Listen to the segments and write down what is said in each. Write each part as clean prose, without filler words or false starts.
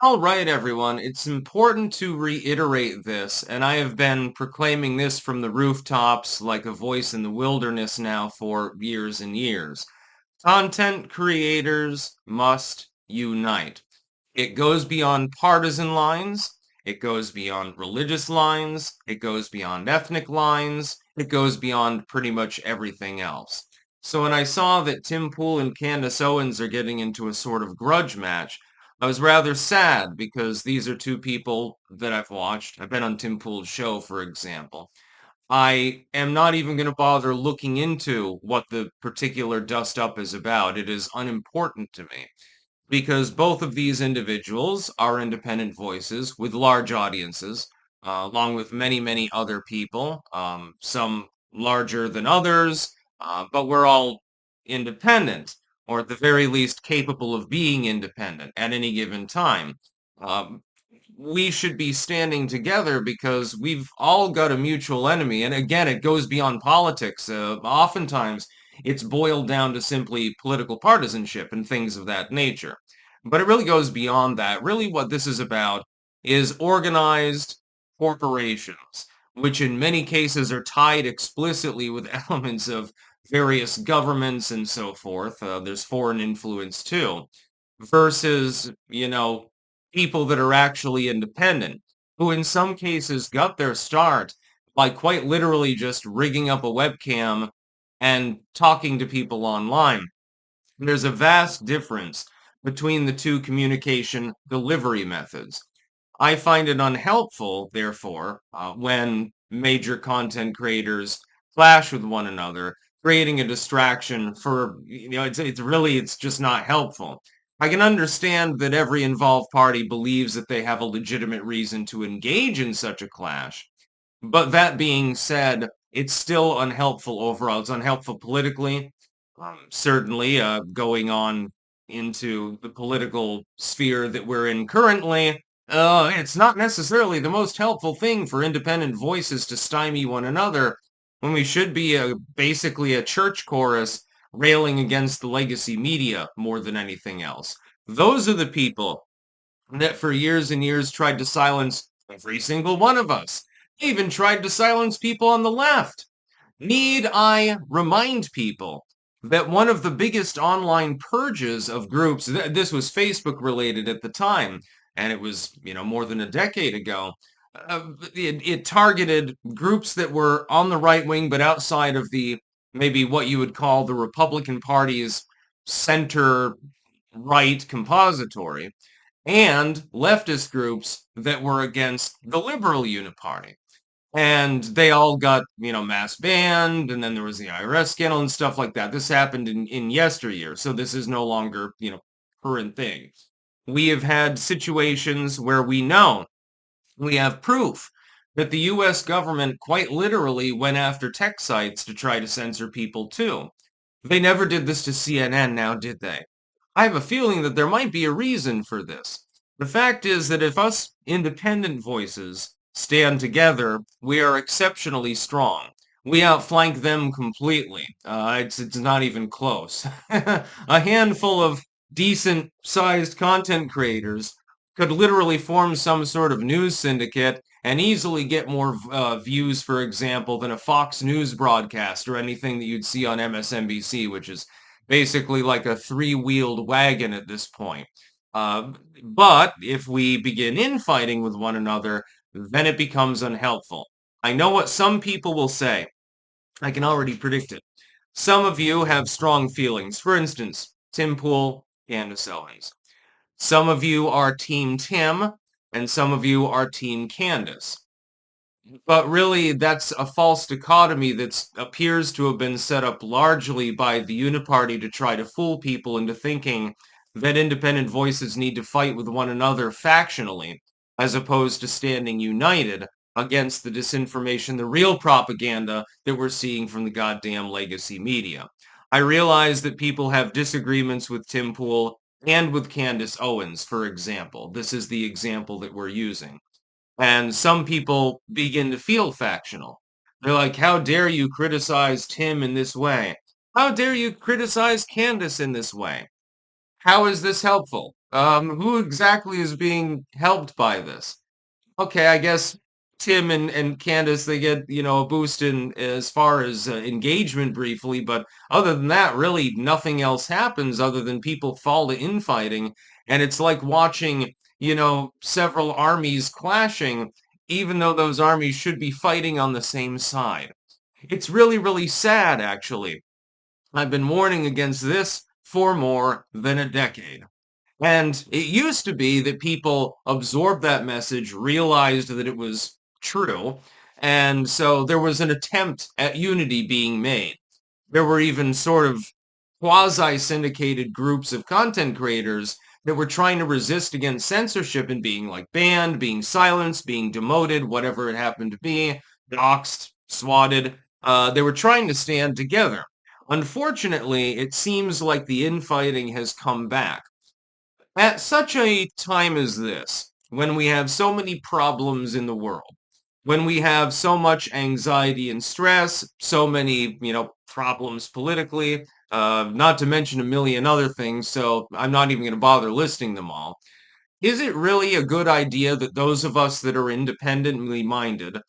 All right, everyone. It's important to reiterate this, and I have been proclaiming this from the rooftops like a voice in the wilderness now for years and years. Content creators must unite. It goes beyond partisan lines. It goes beyond religious lines. It goes beyond ethnic lines. It goes beyond pretty much everything else. So when I saw that Timpool and Candace Owens are getting into a sort of grudge match, I was rather sad because these are two people that I've watched. I've been on Timpool's show, for example. I am not even going to bother looking into what the particular dust up is about. It is unimportant to me because both of these individuals are independent voices with large audiences, along with many, many other people, some larger than others, but we're all independent, or at the very least capable of being independent at any given time. Um, we should be standing together because we've all got a mutual enemy. And again, it goes beyond politics. Oftentimes, it's boiled down to simply political partisanship and things of that nature. But it really goes beyond that. Really, what this is about is organized corporations, which in many cases are tied explicitly with elements of various governments and so forth. There's foreign influence too, versus, people that are actually independent, who in some cases got their start by quite literally just rigging up a webcam and talking to people online. There's a vast difference between the two communication delivery methods. I find it unhelpful, therefore, when major content creators clash with one another, creating a distraction for, it's just not helpful. I can understand that every involved party believes that they have a legitimate reason to engage in such a clash. But that being said, it's still unhelpful overall. It's unhelpful politically. Certainly, going on into the political sphere that we're in currently, it's not necessarily the most helpful thing for independent voices to stymie one another when we should be basically a church chorus railing against the legacy media more than anything else. Those are the people that for years and years tried to silence every single one of us. They even tried to silence people on the left. Need I remind people that one of the biggest online purges of groups, this was Facebook related at the time, and it was, more than a decade ago, it targeted groups that were on the right wing, but outside of the maybe what you would call the Republican Party's center right compository, and leftist groups that were against the liberal uniparty. And they all got, mass banned, and then there was the IRS scandal and stuff like that. This happened in yesteryear, so this is no longer, current thing. We have had situations where we have proof that the US government quite literally went after tech sites to try to censor people too. They never did this to CNN now, did they? I have a feeling that there might be a reason for this. The fact is that if us independent voices stand together, we are exceptionally strong. We outflank them completely. It's not even close. A handful of decent-sized content creators could literally form some sort of news syndicate and easily get more views, for example, than a Fox News broadcast or anything that you'd see on MSNBC, which is basically like a three-wheeled wagon at this point. But if we begin infighting with one another, then it becomes unhelpful. I know what some people will say. I can already predict it. Some of you have strong feelings. For instance, Tim Pool, Candace Owens. Some of you are Team Tim, and some of you are Team Candace. But really, that's a false dichotomy that appears to have been set up largely by the Uniparty to try to fool people into thinking that independent voices need to fight with one another factionally, as opposed to standing united against the disinformation, the real propaganda that we're seeing from the goddamn legacy media. I realize that people have disagreements with Tim Pool and with Candace Owens, for example. This is the example that we're using. And some people begin to feel factional. They're like, how dare you criticize Tim in this way? How dare you criticize Candace in this way? How is this helpful? Who exactly is being helped by this? Okay, I guess Tim and Candace, they get, a boost in as far as engagement briefly, but other than that, really nothing else happens other than people fall to infighting. And it's like watching, several armies clashing, even though those armies should be fighting on the same side. It's really, really sad, actually. I've been warning against this for more than a decade. And it used to be that people absorbed that message, realized that it was true, and so there was an attempt at unity being made. There were even sort of quasi-syndicated groups of content creators that were trying to resist against censorship and being like banned, being silenced, being demoted, whatever it happened to be, doxxed, swatted. They were trying to stand together. Unfortunately, it seems like the infighting has come back. At such a time as this, when we have so many problems in the world, when we have so much anxiety and stress, so many, problems politically, not to mention a million other things, so I'm not even going to bother listing them all. Is it really a good idea that those of us that are independently minded,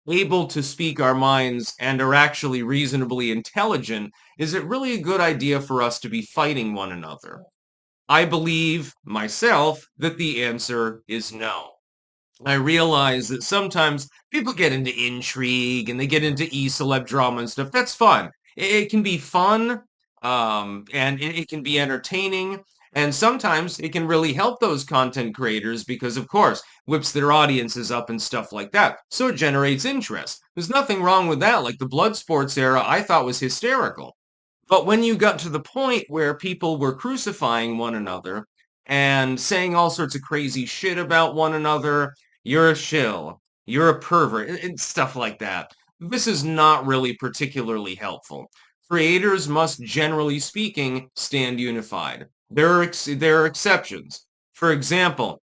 able to speak our minds, and are actually reasonably intelligent, is it really a good idea for us to be fighting one another? I believe myself that the answer is no. I realize that sometimes people get into intrigue and they get into e-celeb drama and stuff. That's fun. It can be fun, and it can be entertaining. And sometimes it can really help those content creators because, of course, whips their audiences up and stuff like that. So it generates interest. There's nothing wrong with that. Like the blood sports era, I thought was hysterical. But when you got to the point where people were crucifying one another and saying all sorts of crazy shit about one another, you're a shill, you're a pervert, and stuff like that, this is not really particularly helpful. Creators must, generally speaking, stand unified. There are exceptions. For example,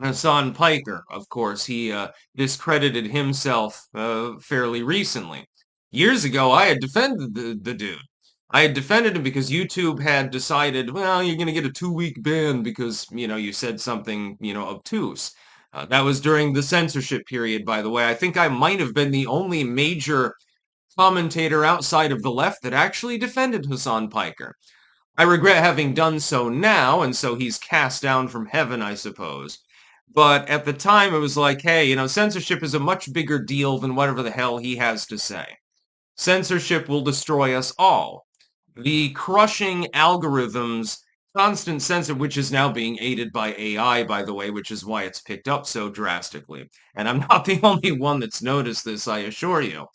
Hassan Piker, of course, he discredited himself fairly recently. Years ago, I had defended the dude. I had defended him because YouTube had decided, well, you're going to get a 2-week ban because, you said something, obtuse. That was during the censorship period, by the way. I think I might have been the only major commentator outside of the left that actually defended Hassan Piker. I regret having done so now, and so he's cast down from heaven, I suppose. But at the time, it was like, hey, censorship is a much bigger deal than whatever the hell he has to say. Censorship will destroy us all. The crushing algorithms, constant censor, which is now being aided by AI, by the way, which is why it's picked up so drastically. And I'm not the only one that's noticed this, I assure you.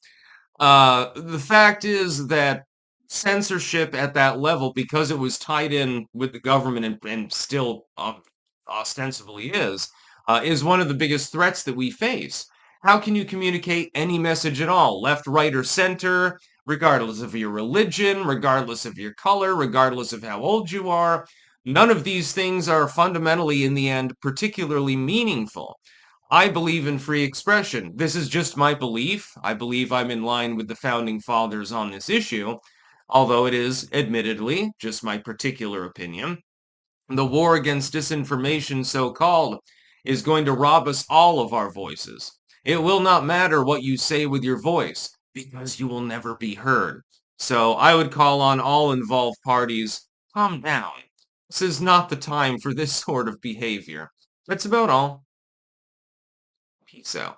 The fact is that censorship at that level, because it was tied in with the government and still ostensibly is one of the biggest threats that we face. How can you communicate any message at all, left, right, or center, regardless of your religion, regardless of your color, regardless of how old you are? None of these things are fundamentally, in the end, particularly meaningful. I believe in free expression. This is just my belief. I believe I'm in line with the founding fathers on this issue, although it is, admittedly, just my particular opinion. The war against disinformation, so-called, is going to rob us all of our voices. It will not matter what you say with your voice, because you will never be heard. So I would call on all involved parties, calm down. This is not the time for this sort of behavior. That's about all. Peace out.